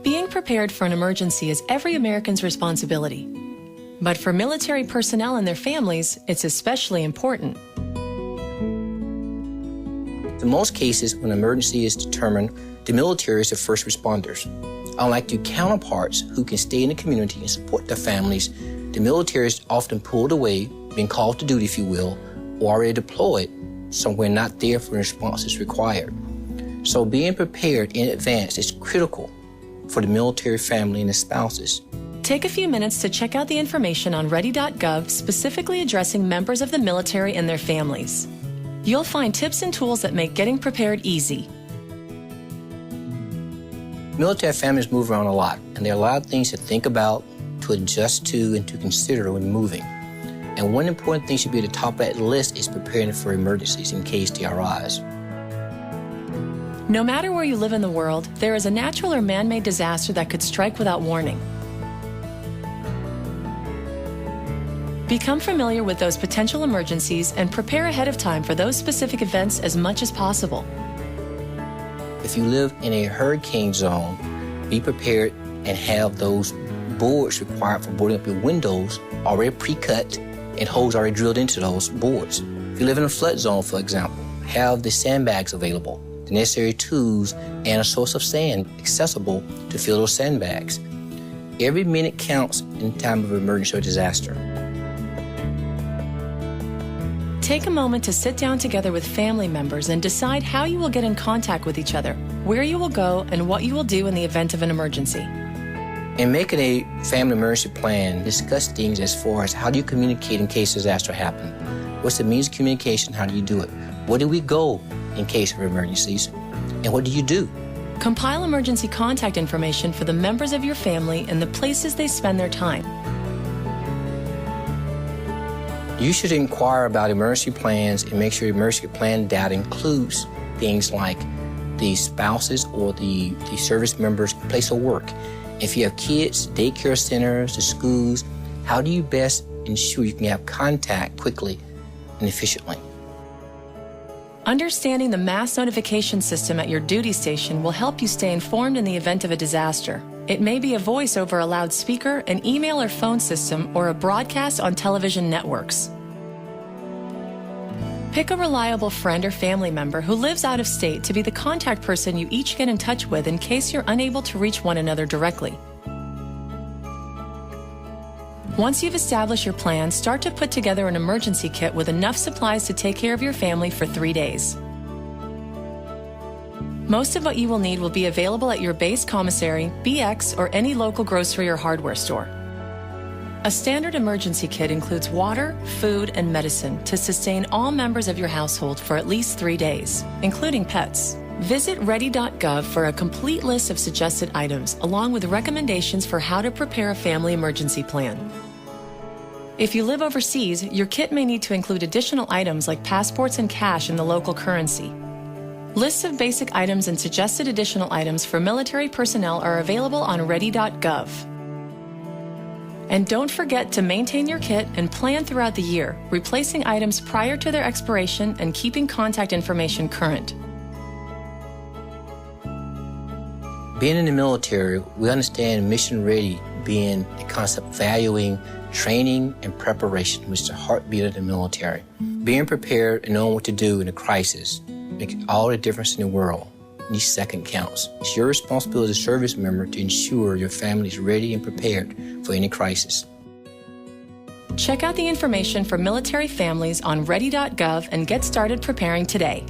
Being prepared for an emergency is every American's responsibility. But for military personnel and their families, it's especially important. In most cases, when an emergency is determined, the military is the first responders. Unlike their counterparts who can stay in the community and support their families, the military is often pulled away, being called to duty, if you will, or already deployed somewhere not there for responses required. So being prepared in advance is critical for the military family and the spouses. Take a few minutes to check out the information on ready.gov specifically addressing members of the military and their families. You'll find tips and tools that make getting prepared easy. Military families move around a lot, and there are a lot of things to think about, to adjust to, and to consider when moving. And one important thing should be at the top of that list is preparing for emergencies in case they arise. No matter where you live in the world, there is a natural or man-made disaster that could strike without warning. Become familiar with those potential emergencies and prepare ahead of time for those specific events as much as possible. If you live in a hurricane zone, be prepared and have those boards required for boarding up your windows already pre-cut and holes already drilled into those boards. If you live in a flood zone, for example, have the sandbags available, the necessary tools, and a source of sand accessible to fill those sandbags. Every minute counts in time of emergency or disaster. Take a moment to sit down together with family members and decide how you will get in contact with each other, where you will go, and what you will do in the event of an emergency. In making a family emergency plan, discuss things as far as how do you communicate in case disaster happens? What's the means of communication? How do you do it? Where do we go in case of emergencies? And what do you do? Compile emergency contact information for the members of your family and the places they spend their time. You should inquire about emergency plans and make sure emergency plan data includes things like the spouses or the service members' place of work. If you have kids, daycare centers, the schools, how do you best ensure you can have contact quickly and efficiently? Understanding the mass notification system at your duty station will help you stay informed in the event of a disaster. It may be a voice over a loudspeaker, an email or phone system, or a broadcast on television networks. Pick a reliable friend or family member who lives out of state to be the contact person you each get in touch with in case you're unable to reach one another directly. Once you've established your plan, start to put together an emergency kit with enough supplies to take care of your family for 3 days. Most of what you will need will be available at your base commissary, BX, or any local grocery or hardware store. A standard emergency kit includes water, food, and medicine to sustain all members of your household for at least 3 days, including pets. Visit ready.gov for a complete list of suggested items, along with recommendations for how to prepare a family emergency plan. If you live overseas, your kit may need to include additional items like passports and cash in the local currency. Lists of basic items and suggested additional items for military personnel are available on ready.gov. And don't forget to maintain your kit and plan throughout the year, replacing items prior to their expiration and keeping contact information current. Being in the military, we understand mission ready being the concept of valuing training and preparation, which is the heartbeat of the military. Being prepared and knowing what to do in a crisis makes all the difference in the world. Each second counts. It's your responsibility as a service member to ensure your family is ready and prepared for any crisis. Check out the information for military families on ready.gov and get started preparing today.